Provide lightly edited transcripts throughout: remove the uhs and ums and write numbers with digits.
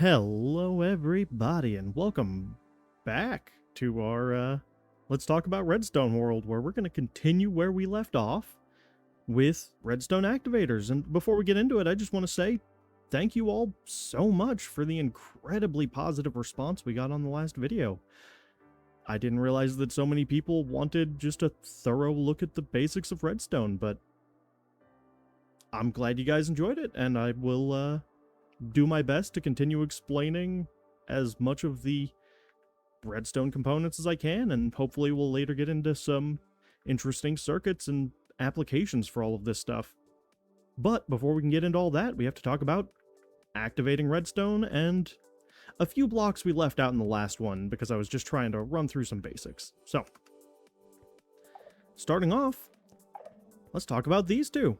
Hello everybody and welcome back to our Let's Talk About Redstone world, where we're going to continue where we left off with Redstone Activators. And before we get into it, I just want to say thank you all so much for the incredibly positive response we got on the last video. I didn't realize that so many people wanted just a thorough look at the basics of Redstone, but I'm glad you guys enjoyed it, and I will do my best to continue explaining as much of the redstone components as I can, and hopefully we'll later get into some interesting circuits and applications for all of this stuff. But before we can get into all that, we have to talk about activating redstone and a few blocks we left out in the last one because I was just trying to run through some basics. So, starting off, let's talk about these two.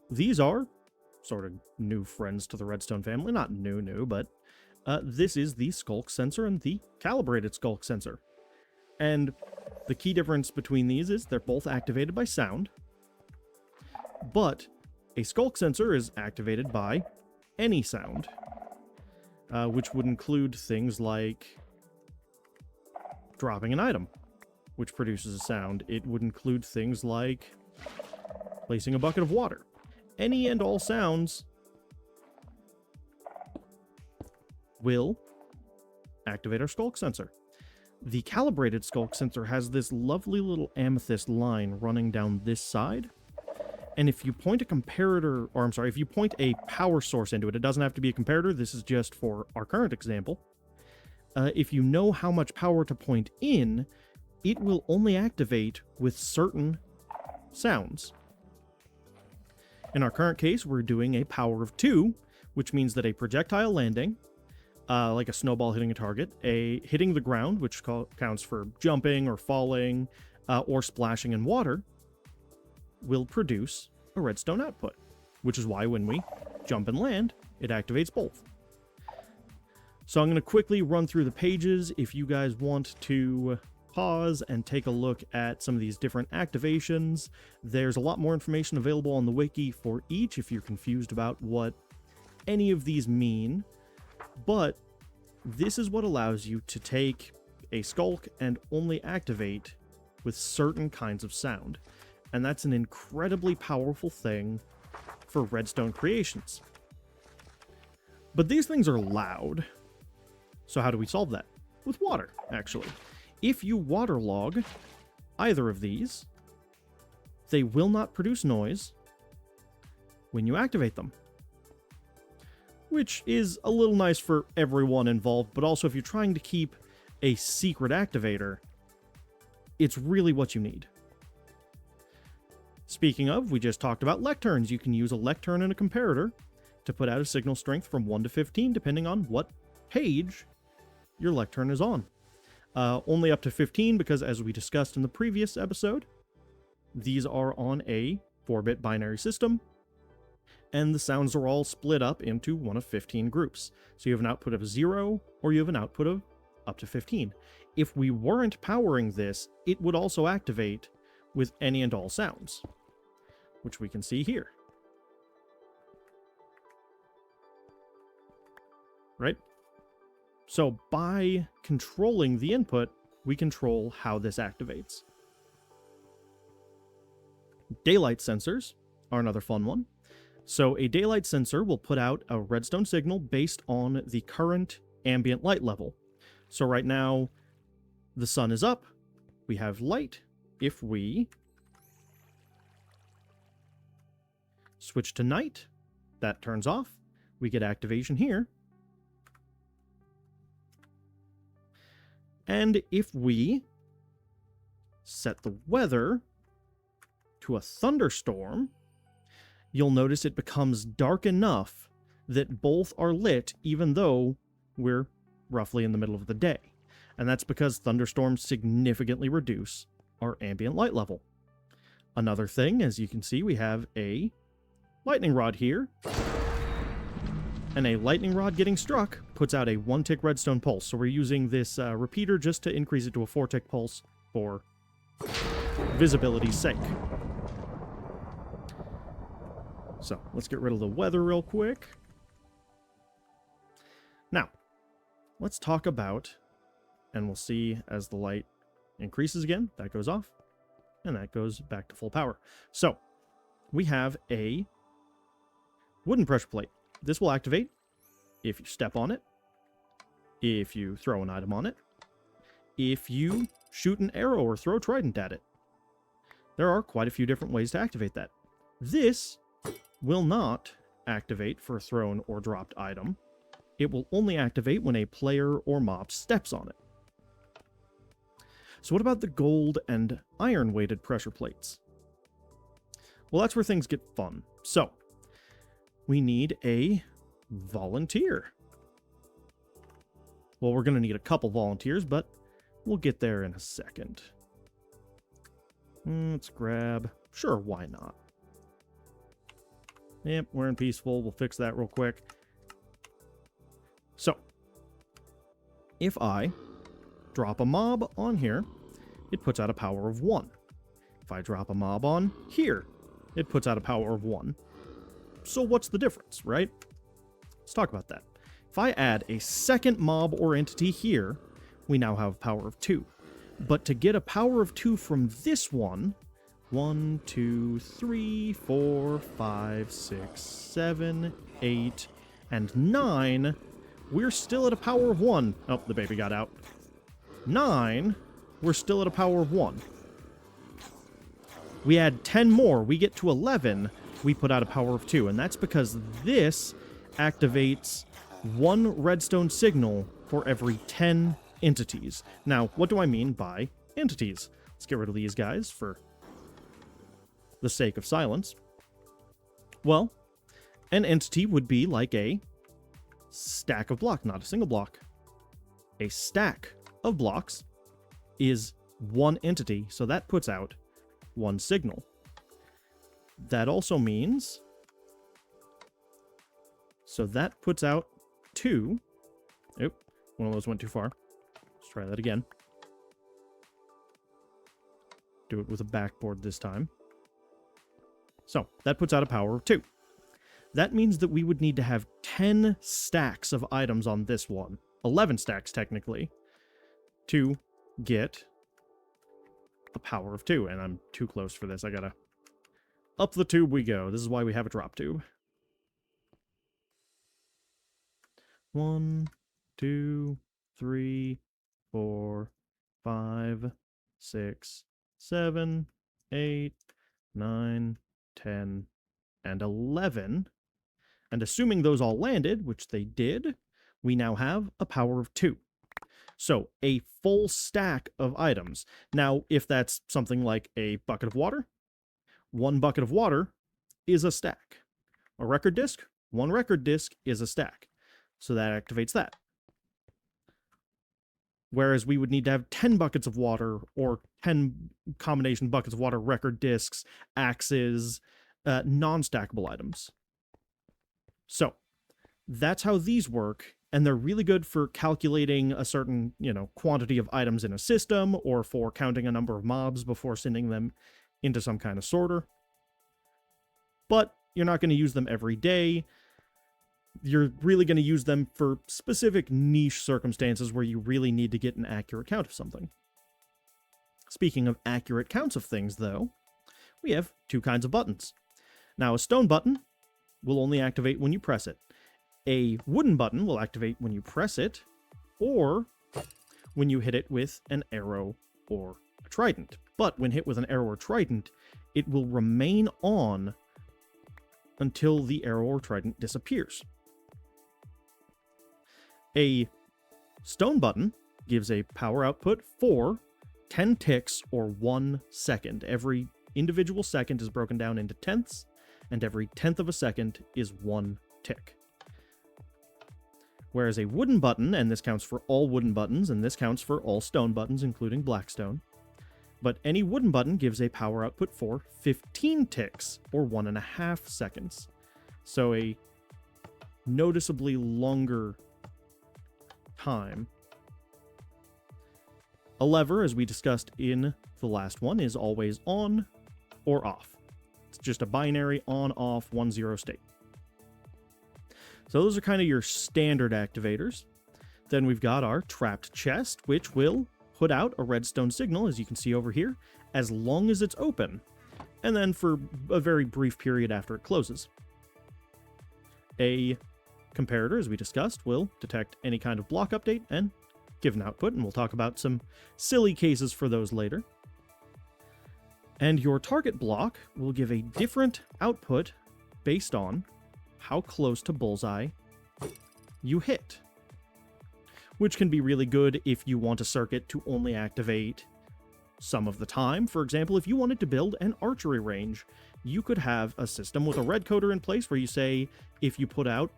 These are sort of new friends to the redstone family. Not new, but this is the skulk sensor and the calibrated skulk sensor. And the key difference between these is they're both activated by sound, but a skulk sensor is activated by any sound, which would include things like dropping an item, which produces a sound. It would include things like placing a bucket of water. Any and all sounds will activate our skulk sensor. The calibrated skulk sensor has this lovely little amethyst line running down this side. And if you point a comparator, or I'm sorry, if you point a power source into it, it doesn't have to be a comparator, this is just for our current example. If you know how much power to point in, it will only activate with certain sounds. In our current case, we're doing a power of 2, which means that a projectile landing, like a snowball hitting a target, a hitting the ground, which counts for jumping or falling, or splashing in water, will produce a redstone output, which is why when we jump and land, it activates both. So I'm going to quickly run through the pages. If you guys want to pause and take a look at some of these different activations, there's a lot more information available on the wiki for each if you're confused about what any of these mean. But this is what allows you to take a skulk and only activate with certain kinds of sound. And that's an incredibly powerful thing for redstone creations. But these things are loud. So how do we solve that? With water, actually. If you waterlog either of these, they will not produce noise when you activate them. Which is a little nice for everyone involved, but also if you're trying to keep a secret activator, it's really what you need. Speaking of, we just talked about lecterns. You can use a lectern and a comparator to put out a signal strength from 1 to 15, depending on what page your lectern is on. Only up to 15 because, as we discussed in the previous episode, these are on a 4-bit binary system, and the sounds are all split up into one of 15 groups. So you have an output of 0, or you have an output of up to 15. If we weren't powering this, it would also activate with any and all sounds, which we can see here. Right? So by controlling the input, we control how this activates. Daylight sensors are another fun one. So a daylight sensor will put out a redstone signal based on the current ambient light level. So right now, the sun is up, we have light. If we switch to night, that turns off, we get activation here. And if we set the weather to a thunderstorm, you'll notice it becomes dark enough that both are lit even though we're roughly in the middle of the day. And that's because thunderstorms significantly reduce our ambient light level. Another thing, as you can see, we have a lightning rod here. And a lightning rod getting struck puts out a 1-tick redstone pulse. So we're using this repeater just to increase it to a 4-tick pulse for visibility's sake. So let's get rid of the weather real quick. Now, let's talk about, and we'll see as the light increases again, that goes off, and that goes back to full power. So, we have a wooden pressure plate. This will activate if you step on it, if you throw an item on it, if you shoot an arrow or throw a trident at it. There are quite a few different ways to activate that. This will not activate for a thrown or dropped item. It will only activate when a player or mob steps on it. So what about the gold and iron weighted pressure plates? Well, that's where things get fun. So, we need a volunteer. Well, we're going to need a couple volunteers, but we'll get there in a second. Let's grab... Sure, why not? Yep, we're in peaceful. We'll fix that real quick. So, if I drop a mob on here, it puts out a power of 1. If I drop a mob on here, it puts out a power of 1. So what's the difference, right? Let's talk about that. If I add a second mob or entity here, we now have a power of 2. But to get a power of 2 from this one, 1, 2, 3, 4, 5, 6, 7, 8, and 9, we're still at a power of 1. Oh, the baby got out. 9, we're still at a power of 1. We add 10 more, we get to 11, we put out a power of 2. And that's because this activates 1 redstone signal for every 10 entities. Now, what do I mean by entities? Let's get rid of these guys for the sake of silence. Well, an entity would be like a stack of blocks, not a single block. A stack of blocks is 1 entity, so that puts out 1 signal. That also means... So that puts out 2... Oop, one of those went too far. Let's try that again. Do it with a backboard this time. So, that puts out a power of 2. That means that we would need to have 10 stacks of items on this one. 11 stacks, technically, to get a power of 2. And I'm too close for this. I gotta... Up the tube we go. This is why we have a drop tube. 1, 2, 3, 4, 5, 6, 7, 8, 9, 10, and 11. And assuming those all landed, which they did, we now have a power of 2. So, a full stack of items. Now, if that's something like a bucket of water, 1 bucket of water is a stack. A record disc, 1 record disc is a stack. So that activates that. Whereas we would need to have 10 buckets of water, or 10 combination buckets of water, record discs, axes, non-stackable items. So, that's how these work, and they're really good for calculating a certain, quantity of items in a system, or for counting a number of mobs before sending them into some kind of sorter. But you're not going to use them every day. You're really going to use them for specific niche circumstances where you really need to get an accurate count of something. Speaking of accurate counts of things, though, we have 2 kinds of buttons. Now, a stone button will only activate when you press it. A wooden button will activate when you press it, or when you hit it with an arrow or a trident. But when hit with an arrow or trident, it will remain on until the arrow or trident disappears. A stone button gives a power output for 10 ticks or 1 second. Every individual second is broken down into tenths, and every tenth of a second is 1 tick. Whereas a wooden button, and this counts for all wooden buttons, and this counts for all stone buttons, including blackstone, but any wooden button gives a power output for 15 ticks or 1.5 seconds. So a noticeably longer time. A lever, as we discussed in the last one, is always on or off. It's just a binary on-off 1-0 state. So those are kind of your standard activators. Then we've got our trapped chest, which will put out a redstone signal, as you can see over here, as long as it's open, and then for a very brief period after it closes. A comparator, as we discussed, will detect any kind of block update and give an output, and we'll talk about some silly cases for those later. And your target block will give a different output based on how close to bullseye you hit, which can be really good if you want a circuit to only activate some of the time. For example, if you wanted to build an archery range, you could have a system with a red coder in place where you say, if you put out,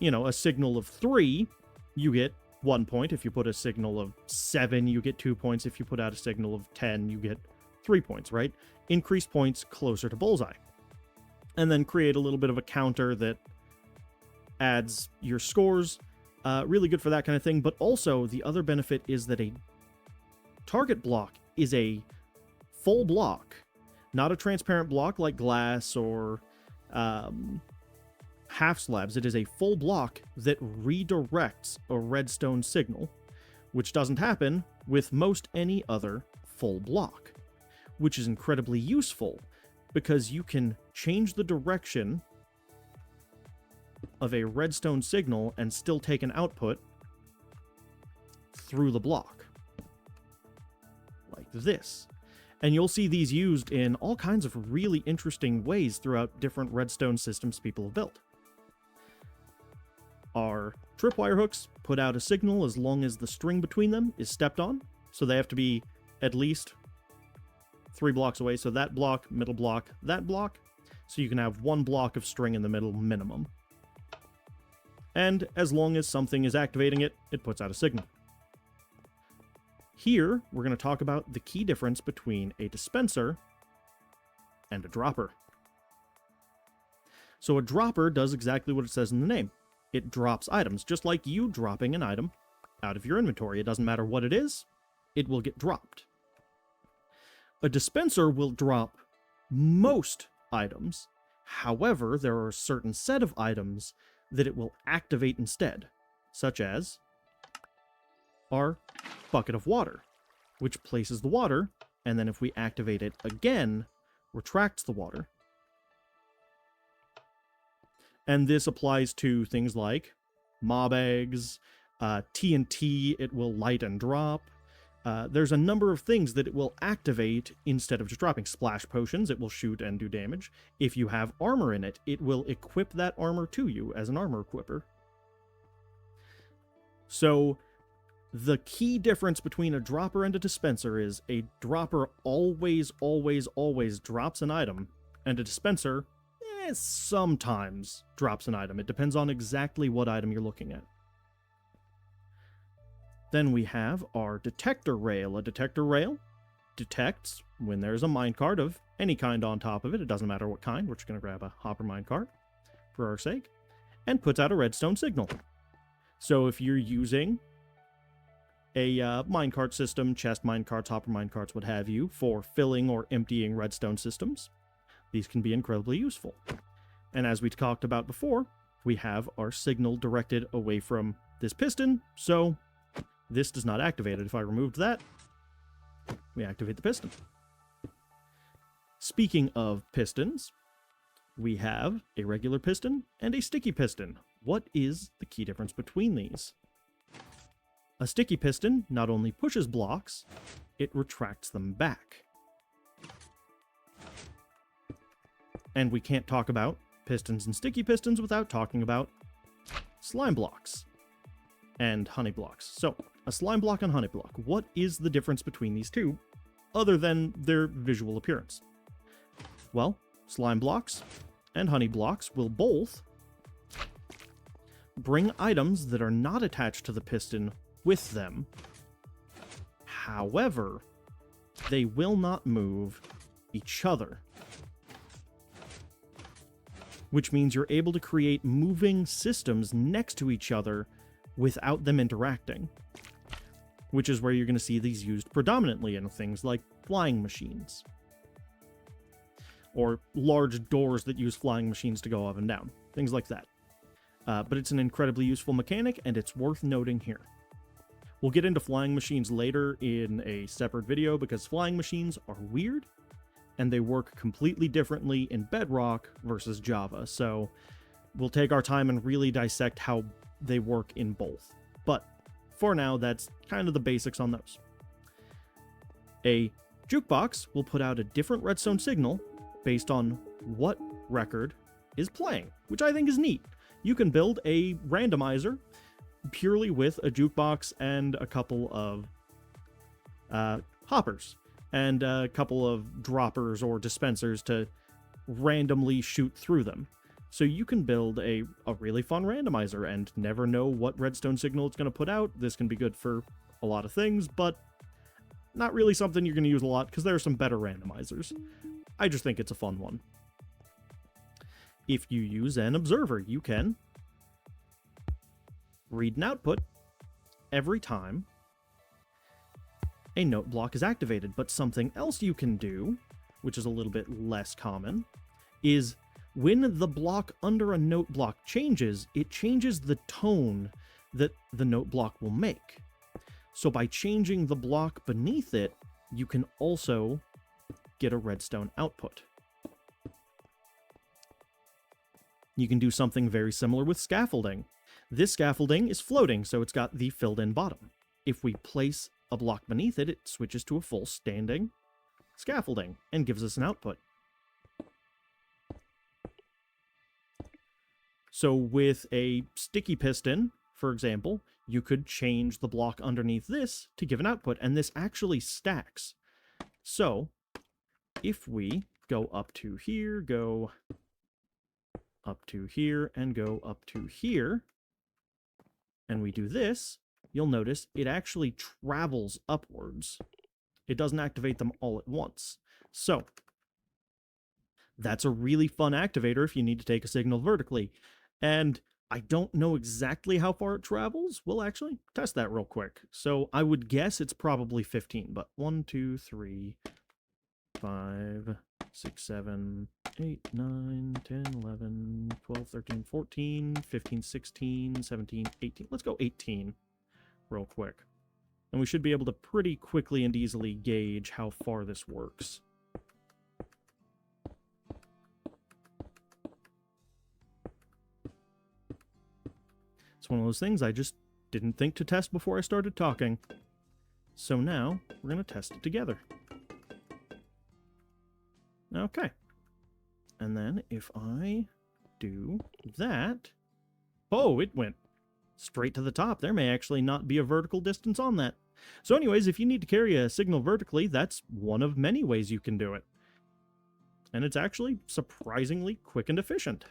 a signal of 3, you get 1 point. If you put a signal of 7, you get 2 points. If you put out a signal of 10, you get 3 points, right? Increase points closer to bullseye. And then create a little bit of a counter that adds your scores. Really good for that kind of thing. But also, the other benefit is that a target block is a full block, not a transparent block like glass or half slabs. It is a full block that redirects a redstone signal, which doesn't happen with most any other full block, which is incredibly useful because you can change the direction of a redstone signal and still take an output through the block, like this. And you'll see these used in all kinds of really interesting ways throughout different redstone systems people have built. Our tripwire hooks put out a signal as long as the string between them is stepped on, so they have to be at least 3 blocks away. So that block, middle block, that block. So you can have 1 block of string in the middle minimum. And as long as something is activating it, it puts out a signal. Here, we're going to talk about the key difference between a dispenser and a dropper. So a dropper does exactly what it says in the name. It drops items, just like you dropping an item out of your inventory. It doesn't matter what it is, it will get dropped. A dispenser will drop most items. However, there are a certain set of items that it will activate instead, such as our bucket of water, which places the water, and then if we activate it again, retracts the water. And this applies to things like mob eggs, TNT, it will light and drop. There's a number of things that it will activate instead of just dropping. Splash potions, it will shoot and do damage. If you have armor in it, it will equip that armor to you as an armor equipper. So the key difference between a dropper and a dispenser is a dropper always drops an item, and a dispenser sometimes drops an item. It depends on exactly what item you're looking at. Then we have our detector rail. A detector rail detects when there's a minecart of any kind on top of it. It doesn't matter what kind. We're just going to grab a hopper minecart for our sake, and puts out a redstone signal. So if you're using a minecart system, chest minecarts, hopper minecarts, what have you, for filling or emptying redstone systems, these can be incredibly useful. And as we talked about before, we have our signal directed away from this piston, so this does not activate it. If I removed that, we activate the piston. Speaking of pistons, we have a regular piston and a sticky piston. What is the key difference between these? A sticky piston not only pushes blocks, it retracts them back. And we can't talk about pistons and sticky pistons without talking about slime blocks and honey blocks. So, a slime block and honey block. What is the difference between these two, other than their visual appearance? Well, slime blocks and honey blocks will both bring items that are not attached to the piston with them. However, they will not move each other, which means you're able to create moving systems next to each other without them interacting, which is where you're going to see these used predominantly in things like flying machines, or large doors that use flying machines to go up and down, things like that. but it's an incredibly useful mechanic, and it's worth noting here. We'll get into flying machines later in a separate video, because flying machines are weird, and they work completely differently in Bedrock versus Java, so we'll take our time and really dissect how they work in both. But for now, that's kind of the basics on those. A jukebox will put out a different redstone signal based on what record is playing, which I think is neat. You can build a randomizer purely with a jukebox and a couple of hoppers and a couple of droppers or dispensers to randomly shoot through them. So you can build a really fun randomizer and never know what redstone signal it's going to put out. This can be good for a lot of things, but not really something you're going to use a lot because there are some better randomizers. I just think it's a fun one. If you use an observer, you can read an output every time a note block is activated. But something else you can do, which is a little bit less common, is when the block under a note block changes, it changes the tone that the note block will make. So by changing the block beneath it, you can also get a redstone output. You can do something very similar with scaffolding. This scaffolding is floating, so it's got the filled-in bottom. If we place a block beneath it, it switches to a full standing scaffolding and gives us an output. So with a sticky piston, for example, you could change the block underneath this to give an output, and this actually stacks. So if we go up to here, go up to here, and go up to here, and we do this, you'll notice it actually travels upwards. It doesn't activate them all at once. So that's a really fun activator if you need to take a signal vertically. And I don't know exactly how far it travels. We'll actually test that real quick. So I would guess it's probably 15, but 1, 2, 3, 5, 6, 7, 8, 9, 10, 11, 12, 13, 14, 15, 16, 17, 18. Let's go 18 real quick. And we should be able to pretty quickly and easily gauge how far this works. It's one of those things I just didn't think to test before I started talking. So now we're going to test it together. Okay. And then if I do that... Oh, it went straight to the top. There may actually not be a vertical distance on that. So anyways, if you need to carry a signal vertically, that's one of many ways you can do it. And it's actually surprisingly quick and efficient.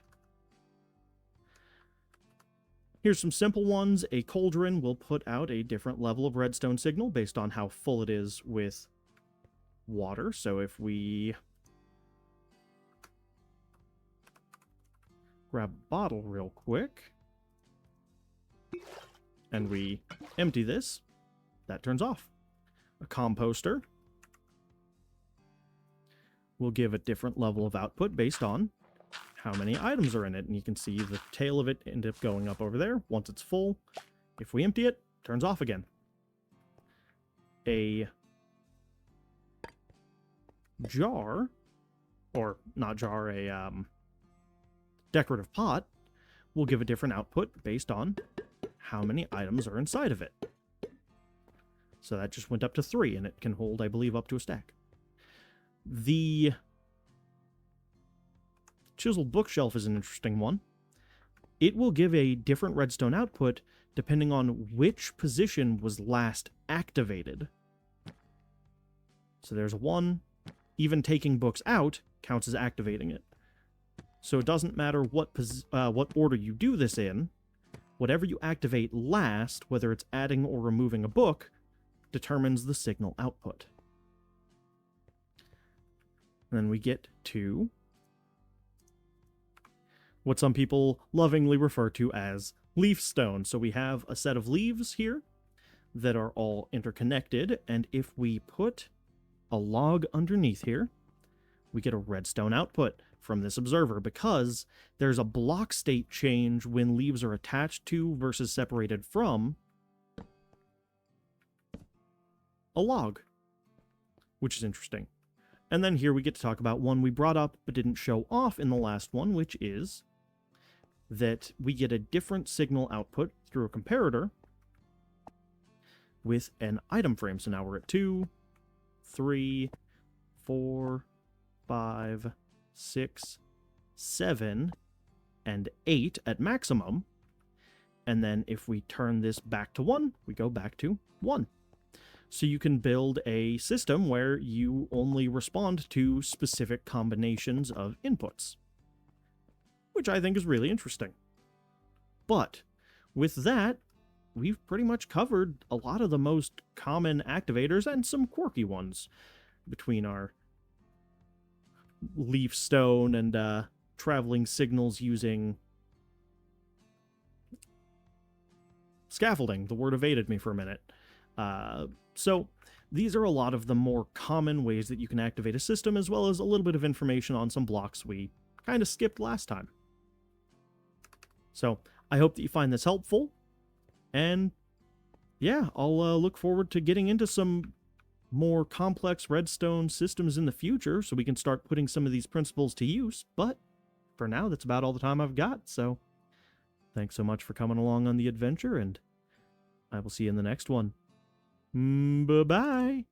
Here's some simple ones. A cauldron will put out a different level of redstone signal based on how full it is with water. So if we grab a bottle real quick and we empty this, that turns off. A composter will give a different level of output based on how many items are in it, and you can see the tail of it end up going up over there once it's full. If we empty it, it turns off again. A jar, or not jar, a decorative pot will give a different output based on how many items are inside of it. So that just went up to 3, and it can hold, I believe, up to a stack. The chiseled bookshelf is an interesting one. It will give a different redstone output depending on which position was last activated. So there's 1. Even taking books out counts as activating it. So it doesn't matter what order you do this in. Whatever you activate last, whether it's adding or removing a book, determines the signal output. And then we get to what some people lovingly refer to as leaf stone. So we have a set of leaves here that are all interconnected, and if we put a log underneath here, we get a redstone output from this observer, because there's a block state change when leaves are attached to versus separated from a log, which is interesting. And then here we get to talk about one we brought up but didn't show off in the last one, which is that we get a different signal output through a comparator with an item frame. So now we're at 2, 3, 4, 5, 6, 7, and 8 at maximum. And then if we turn this back to 1, we go back to 1. So you can build a system where you only respond to specific combinations of inputs, which I think is really interesting. But with that, we've pretty much covered a lot of the most common activators and some quirky ones between our leaf stone and traveling signals using scaffolding. The word evaded me for a minute. So these are a lot of the more common ways that you can activate a system, as well as a little bit of information on some blocks we kind of skipped last time. So I hope that you find this helpful, and yeah, I'll look forward to getting into some more complex redstone systems in the future so we can start putting some of these principles to use. But for now, that's about all the time I've got, so thanks so much for coming along on the adventure, and I will see you in the next one. Bye-bye!